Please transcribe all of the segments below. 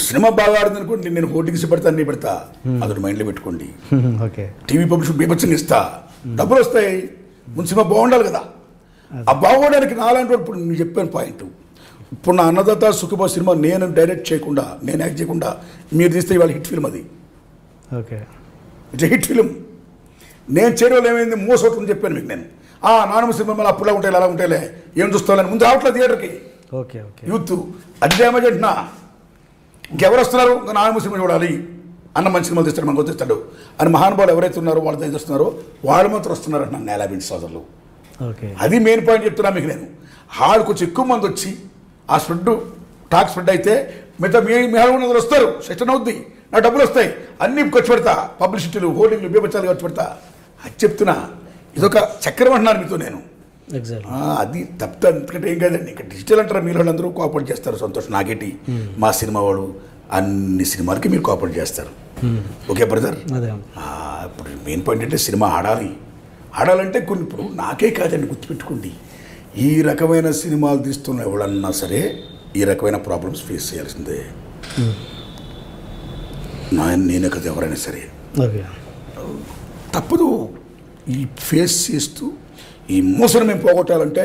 Cinema బాగా ఆడుతుంది అనుకోండి, నేను హోర్డింగ్స్ పెడతా, అన్నీ పెడతా, అదొకటి మైండ్లో పెట్టుకోండి. ఓకే. టీవీ పబ్లిష్ బీభత్సంగా ఇస్తా, డబ్బులు వస్తాయి, ముందు సినిమా బాగుండాలి కదా. ఆ బాగోడానికి నాలాంటి ఇప్పుడు నేను చెప్పాను పాయింట్. ఇప్పుడు నా అన్నదాత సుఖభా సినిమా నేను డైరెక్ట్ చేయకుండా, నేను యాక్ట్ చేయకుండా మీరు తీస్తే ఇవాళ హిట్ ఫిల్మ్ అది. ఓకే. It's hit film. నేను చేయడం ఏమైంది మోసవుతుందని చెప్పాను మీకు. నేను నానమ్మ సినిమా మళ్ళీ అప్పుడులా ఉంటాయి అలా ఉంటాయిలే, ఏం చూస్తామని ముందు రావట్లేదు థియేటర్కి. ఓకే. ఓకే. యూత్ అది డ్యామేజ్ అంటున్నా. ఇంకెవరు వస్తున్నారు, ఇంకా నానమ్మ సినిమా చూడాలి, అన్న మంచి సినిమాలు తెస్తాడు, మనకు తెస్తాడు అని మహానుభావులు ఎవరైతే ఉన్నారో వాళ్ళు తెస్తున్నారో వాళ్ళు మాత్రం వస్తున్నారు అంటున్నాను. నేలాబిండి సోదరులు. ఓకే. అది మెయిన్ పాయింట్ చెప్తున్నా మీకు. నేను హాల్ కొంచెం ఎక్కువ మంది వచ్చి ఆ స్ప్రెడ్ టాక్ స్ప్రెడ్ అయితే మిగతా మీ హాల్ వస్తారు, సెషన్ అవుద్ది, నా డబ్బులు వస్తాయి, అన్నీ ఖర్చు పెడతా, పబ్లిసిటీలు, హోర్డింగ్లు, బీభత్సాలు ఖర్చు పెడతా. అది చెప్తున్నా. ఇదొక చక్రం అంటున్నాను మీతో నేను. అది తప్పితే ఎందుకంటే ఏం కాదండి. ఇక్కడ డిజిటల్ అంటారు, మీరు వాళ్ళందరూ కోఆపరేట్ చేస్తారు, సంతోషం. నాకేటి మా సినిమా వాడు అన్ని సినిమాలకి మీరు కోఆపరేట్ చేస్తారు. Okay brother. ఇప్పుడు మెయిన్ పాయింట్ అంటే సినిమా ఆడాలంటే కొన్ని, ఇప్పుడు నాకే కాదండి, గుర్తుపెట్టుకోండి, ఈ రకమైన సినిమాలు తీస్తున్న ఎవడన్నా సరే ఈ రకమైన ప్రాబ్లమ్స్ ఫేస్ చేయాల్సిందే. నేనే కదా ఎవరైనా సరే తప్పదు. ఈ ఫేస్ చేస్తూ ఈ మోసను మేము పోగొట్టాలంటే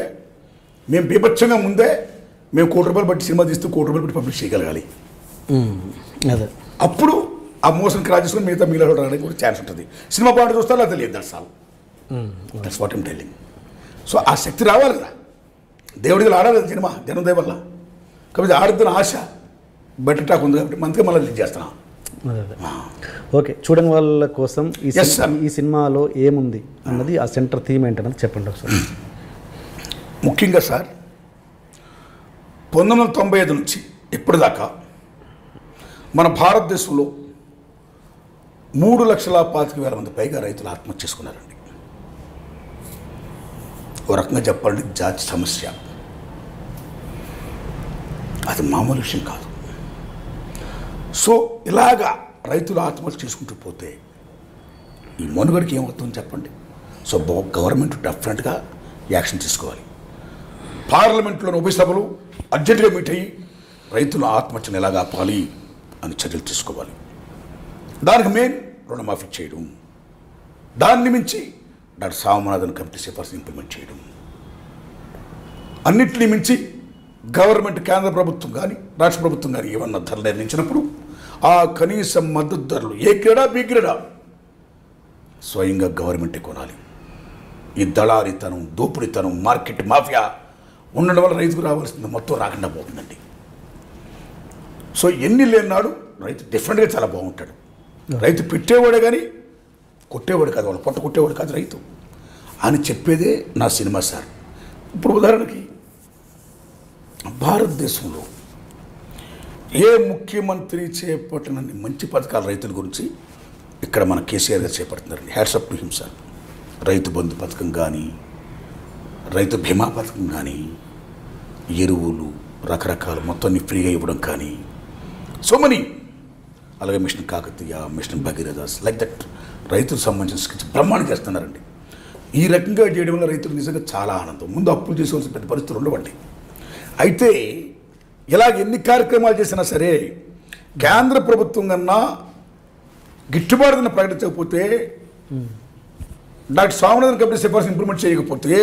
మేము బీభత్సంగా ముందే మేము ₹1,00,00,000 బట్టి సినిమా తీస్తూ ₹1,00,00,000 బట్టి పబ్లిష్ చేయగలగాలి. అప్పుడు ఆ మోసం క్రాస్ చేసుకుని మిగతా మీలో రావడానికి కూడా ఛాన్స్ ఉంటుంది. సినిమా బాగుంటే చూస్తారు, అది తెలియదు. That's all. That's what I'm telling. So ఆ శక్తి రావాలి కదా, దేవుడికి ఆడాలి కదా సినిమా, జనం దయ వల్ల. కాబట్టి ఆడుతున్న ఆశ బెటర్ టాక్ ఉంది కాబట్టి మనకే మళ్ళీ లీడ్ చేస్తున్నాం. ఓకే. చూడని వాళ్ళ కోసం ఈ సినిమాలో ఏముంది అన్నది, ఆ సెంటర్ థీమ్ ఏంటన్నది చెప్పండి ఒకసారి. ముఖ్యంగా సార్ 1995 నుంచి ఇప్పటిదాకా మన భారతదేశంలో 3,25,000 మంది పైగా రైతులు ఆత్మహత్య చేసుకున్నారండి. ఓ రకంగా చెప్పాలంటే జాతి సమస్య. అది మామూలు విషయం కాదు. సో ఇలాగా రైతులు ఆత్మహత్య చేసుకుంటూ పోతే ఈ మనుగడికి ఏమవుతుందని చెప్పండి. సో గవర్నమెంట్ డెఫినెట్గా యాక్షన్ తీసుకోవాలి. పార్లమెంట్లోని ఉభయ సభలు అర్జెంటుగా మీట్ అయ్యి రైతుల ఆత్మహత్యను ఎలాగ ఆపాలి అని చర్యలు తీసుకోవాలి. దానికి మెయిన్ రుణమాఫీ చేయడం, దాన్ని మించి డాక్టర్ స్వామినాథన్ కమిటీ సిఫార్సు ఇంప్లిమెంట్ చేయడం, అన్నింటినీ మించి గవర్నమెంట్ కేంద్ర ప్రభుత్వం కానీ రాష్ట్ర ప్రభుత్వం కానీ ఏమన్నా ధరలు నిర్ణయించినప్పుడు ఆ కనీస మద్దతు ధరలు ఏ గ్రేడా బి గ్రేడా స్వయంగా గవర్నమెంటే కొనాలి. ఈ దళారితనం, దోపిడితనం, మార్కెట్ మాఫియా ఉండడం వల్ల రైతుకు రావాల్సింది మొత్తం రాకుండా పోతుందండి. సో ఎన్ని లేనాడు రైతు డెఫినెట్గా చాలా బాగుంటాడు. రైతు పెట్టేవాడే కానీ కొట్టేవాడు కాదు, వాళ్ళు పొట్ట కొట్టేవాడు కాదు రైతు అని చెప్పేదే నా సినిమా సార్. ఇప్పుడు ఉదాహరణకి భారతదేశంలో ఏ ముఖ్యమంత్రి చేపట్టినన్ని మంచి పథకాలు రైతుల గురించి ఇక్కడ మన కేసీఆర్ గారు చేపడుతున్నారండి. Hats up to him sir. Rythu Bandhu పథకం కానీ, రైతు బీమా పథకం కానీ, ఎరువులు రకరకాల మొత్తాన్ని ఫ్రీగా ఇవ్వడం కానీ, సో మనీ, అలాగే mission Kakatiya, mission Bhagiratha, like that రైతులకు సంబంధించిన స్కిల్స్ బ్రహ్మాండం చేస్తున్నారండి. ఈ రకంగా చేయడం వల్ల రైతులకు నిజంగా చాలా ఆనందం. ముందు అప్పులు చేసుకోవాల్సిన పెద్ద పరిస్థితులు ఉండవండి. అయితే ఇలా ఎన్ని కార్యక్రమాలు చేసినా సరే కేంద్ర ప్రభుత్వం కన్నా గిట్టుబాటు ధర ప్రకటించకపోతే, డాక్టర్ స్వామినాథన్ కమిటీ సిఫార్సు ఇంప్లిమెంట్ చేయకపోతే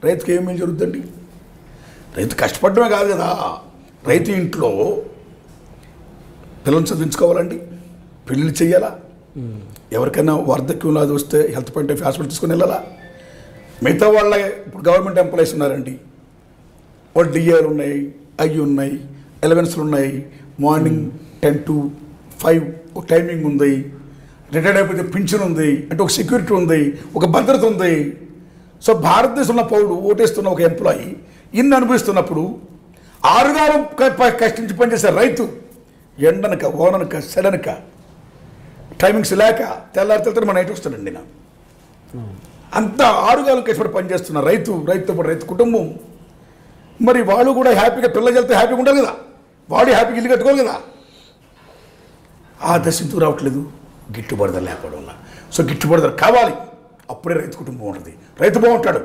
రైతుకి ఏమేమి జరుగుతుందండి? రైతు కష్టపడమే కాదు కదా, రైతు ఇంట్లో పిల్లల్ని చదివించుకోవాలండి, పెళ్ళిళ్ళు చేయాలా, ఎవరికైనా వార్ధక్యంలో అది వస్తే హెల్త్ పాయింట్ ఆఫ్ హాస్పిటల్ తీసుకొని వెళ్ళాలా. మిగతా వాళ్ళ ఇప్పుడు గవర్నమెంట్ ఎంప్లాయీస్ ఉన్నారండి, వాళ్ళు డిఏలు ఉన్నాయి, అవి ఉన్నాయి, ఎలవెన్స్లు ఉన్నాయి, మార్నింగ్ 10 to 5 ఒక టైమింగ్ ఉంది, రిటైర్డ్ అయిపోతే పింఛన్ ఉంది, అంటే ఒక సెక్యూరిటీ ఉంది, ఒక భద్రత ఉంది. సో భారతదేశంలో పౌరుడు ఓటేస్తున్న ఒక ఎంప్లాయీ ఇన్ని అనుభవిస్తున్నప్పుడు 6 కాలం కష్టించి పనిచేశారు రైతు, ఎండనక ఓననక సెడనక టైమింగ్స్ లేక తెల్లారి మన నైట్ వస్తాడండి. నా అంత 6 కాలం కష్టపడి పనిచేస్తున్న రైతుతో పాటు రైతు కుటుంబం, మరి వాళ్ళు కూడా హ్యాపీగా పిల్లలు వెళ్తే హ్యాపీగా ఉండాలి కదా, వాడు హ్యాపీగా ఇల్లు కట్టుకోవాలి కదా. ఆ దశ ఎందుకు రావట్లేదు? గిట్టుబాటు ధర లేకపోవడం వల్ల. సో గిట్టుబాటు ధర కావాలి, అప్పుడే రైతు కుటుంబం ఉంటుంది, రైతు బాగుంటాడు.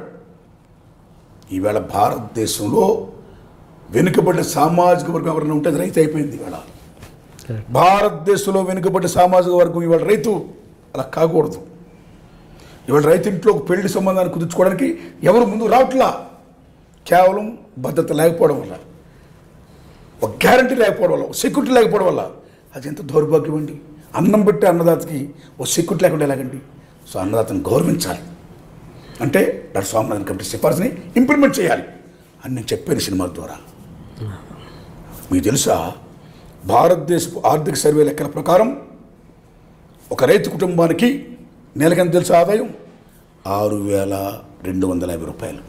ఈవేళ భారతదేశంలో వెనుకబడిన సామాజిక వర్గం ఎవరైనా ఉంటే అది రైతు అయిపోయింది. ఈవేళ భారతదేశంలో వెనుకబడి సామాజిక వర్గం ఇవాళ రైతు అలా కాకూడదు. ఇవాళ రైతు ఇంట్లో ఒక పెళ్లి సంబంధాన్ని కుదుర్చుకోవడానికి ఎవరు ముందు రావట్లా. కేవలం భద్రత లేకపోవడం వల్ల, ఒక గ్యారంటీ లేకపోవడం వల్ల, ఒక సెక్యూరిటీ లేకపోవడం వల్ల. అది ఎంత దౌర్భాగ్యం అండి. అన్నం పెట్టే అన్నదాతకి ఓ సెక్యూరిటీ లేకుండా ఎలాగండి? సో అన్నదాతను గౌరవించాలి అంటే డాక్టర్ స్వామినాథన్ కమిటీ సిఫార్సుని ఇంప్లిమెంట్ చేయాలి అని నేను చెప్పాను సినిమాల ద్వారా. మీకు తెలుసా, భారతదేశపు ఆర్థిక సర్వే లెక్కల ప్రకారం ఒక రైతు కుటుంబానికి నెలకెంత తెలుసు ఆదాయం? 6,250 రూపాయలు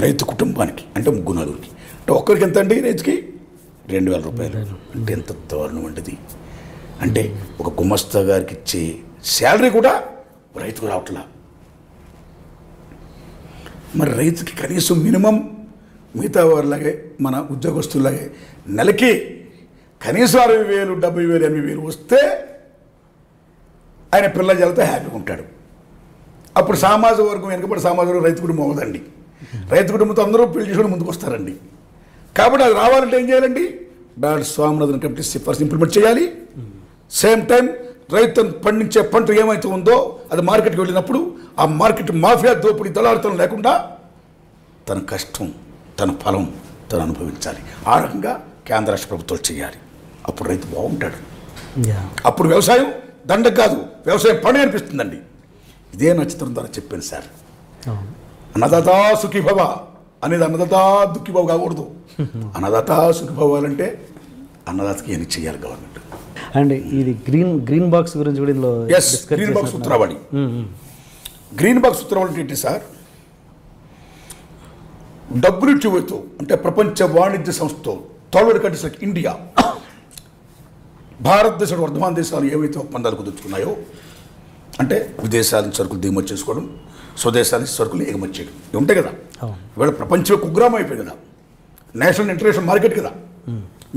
రైతు కుటుంబానికి. అంటే ముగ్గురు నలుగురికి, అంటే ఒక్కరికి ఎంత అండి? రైతుకి 2,000 రూపాయలు. అంటే ఎంత దారుణం అంటది. అంటే ఒక గుమస్తా గారికి ఇచ్చే శాలరీ కూడా రైతుకు రావట్లా. మరి రైతుకి కనీసం మినిమం మిగతా వారిలాగే మన ఉద్యోగస్తులాగే నెలకి కనీసం 60,000, 70,000, 80,000 వస్తే ఆయన పిల్ల జలతో హ్యాపీగా ఉంటాడు. అప్పుడు సామాజిక వర్గం, వెనుకబడి సామాజిక వర్గం రైతు కుటుంబం అవ్వదండి. రైతు కుటుంబంతో అందరూ పెళ్లి చేసుకుని ముందుకు వస్తారండి. కాబట్టి అది రావాలంటే ఏం చేయాలండి? డాక్టర్ స్వామినాథన్ కమిటీ సిఫార్సు ఇంప్లిమెంట్ చేయాలి. సేమ్ టైం రైతు పండించే పంట ఏమైతే ఉందో అది మార్కెట్కి వెళ్ళినప్పుడు ఆ మార్కెట్ మాఫియా దోపిడీ దళారుతనం లేకుండా తన కష్టం, తన ఫలం తను అనుభవించాలి. ఆ రకంగా కేంద్ర రాష్ట్ర ప్రభుత్వాలు చేయాలి. అప్పుడు రైతు బాగుంటాడు. అప్పుడు వ్యవసాయం దండగ కాదు, వ్యవసాయం పని అనిపిస్తుందండి. ఇదే నా చిత్రం ద్వారా చెప్పాను సార్. అన్నదాత సుఖీభవ అనేది అన్నదాత దుఃఖీభవ కాకూడదు. అన్నదాత సుఖీభవాలంటే అన్నదాతకి ఏమి చేయాలి గవర్నమెంట్. అండ్ ఇది గ్రీన్ బాక్స్ గురించి కూడా ఇందులో గ్రీన్ బాక్స్ ఉత్తరావళి. గ్రీన్ బాక్స్ ఉత్తరావళి ఏంటి సార్? WTOతో అంటే ప్రపంచ వాణిజ్య సంస్థతో థర్డ్ కంట్రీస్ లైక్ ఇండియా, భారతదేశం, వర్ధమాన దేశాలు ఏవైతే ఒప్పందాలు కుదుర్చుకున్నాయో, అంటే విదేశాల నుంచి సరుకులు దిగుమతి చేసుకోవడం, స్వదేశాల నుంచి సరుకులు ఎగుమతి చేయడం, ఇవి ఉంటాయి కదా. ఇవాళ ప్రపంచం కుగ్రామం అయిపోయింది కదా, నేషనల్ ఇంటర్నేషనల్ మార్కెట్ కదా,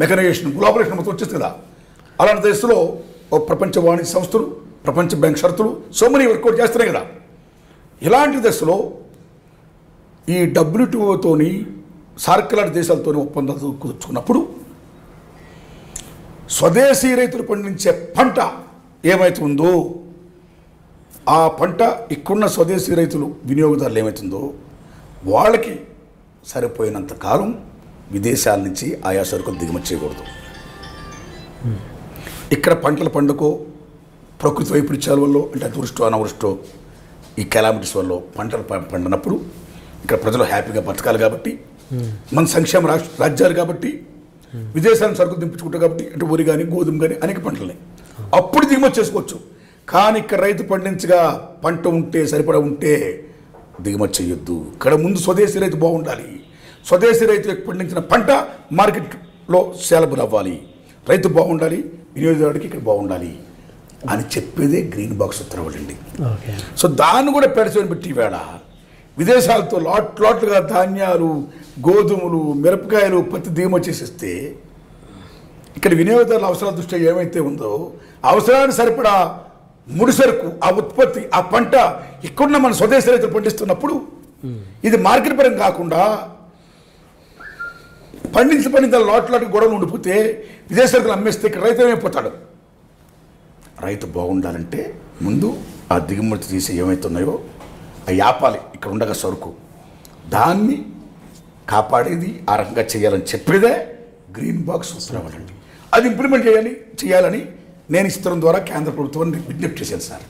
మెకనైజేషన్, గ్లోబలైజేషన్ మొత్తం వచ్చేది కదా. అలాంటి దేశంలో ప్రపంచ వాణిజ్య సంస్థలు, ప్రపంచ బ్యాంక్ షరతులు సో మెనీ వర్కౌట్ చేస్తున్నాయి కదా. ఇలాంటి దశలో ఈ WTOతోని సార్క్ లాంటి దేశాలతోని ఒప్పందాలు కుదుర్చుకున్నప్పుడు స్వదేశీ రైతులు పండించే పంట ఏమైతే ఉందో ఆ పంట ఇక్కడున్న స్వదేశీ రైతులు వినియోగదారులు ఏమవుతుందో వాళ్ళకి సరిపోయినంత కాలం విదేశాల నుంచి ఆయా సరుకులు దిగుమతి చేయకూడదు. ఇక్కడ పంటల పండుకో ప్రకృతి వైపరీత్యాల వల్ల, అంటే అతివృష్టో అనావృష్టో ఈ కెలామిటీస్ వల్ల పంటలు పండినప్పుడు ఇక్కడ ప్రజలు హ్యాపీగా బతకాలి కాబట్టి, మన సంక్షేమ రాజ్యాలు కాబట్టి, విదేశాలను సరుకులు దింపించుకుంటారు కాబట్టి, అంటే వరి కానీ గోధుమ కానీ అనేక పంటలని అప్పుడు దిగుమతి చేసుకోవచ్చు. కానీ ఇక్కడ రైతు పండించగా పంట ఉంటే, సరిపడా ఉంటే దిగుమతి చేయొద్దు. ఇక్కడ ముందు స్వదేశీ రైతు బాగుండాలి. స్వదేశీ రైతు పండించిన పంట మార్కెట్లో సేలబుల్ అవ్వాలి. రైతు బాగుండాలి, వినియోగదారుడికి ఇక్కడ బాగుండాలి అని చెప్పేదే గ్రీన్ బాక్స్ ఉత్తర్వులు అండి. సో దాన్ని కూడా పెడచని పెట్టి వేళ విదేశాలతో లాట్లుగా ధాన్యాలు, గోధుమలు, మిరపకాయలు, పత్తి దిగుమతి చేసేస్తే ఇక్కడ వినియోగదారుల అవసరాల దృష్ట్యా ఏమైతే ఉందో అవసరానికి సరిపడా ముడి సరుకు, ఆ ఉత్పత్తి, ఆ పంట ఇక్కడున్న మన స్వదేశీ రైతులు పండిస్తున్నప్పుడు ఇది మార్కెట్ పరంగా కాకుండా పండించిన లాట్లకు గొడవలు ఉండిపోతే విదేశాలకు అమ్మేస్తే ఇక్కడ రైతు ఏమైపోతాడు? రైతు బాగుండాలంటే ముందు ఆ దిగుమతి తీసి ఏమవుతున్నాయో అవి ఆపాలి. ఇక్కడ ఉండగా సరుకు దాన్ని కాపాడేది ఆ రకంగా చేయాలని చెప్పేదే గ్రీన్ బాక్స్ ఉత్తర్వులండి. అది ఇంప్లిమెంట్ చేయాలని నేను ఇస్తడం ద్వారా కేంద్ర ప్రభుత్వాన్ని విజ్ఞప్తి చేశాను సార్.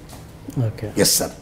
Okay, yes sir.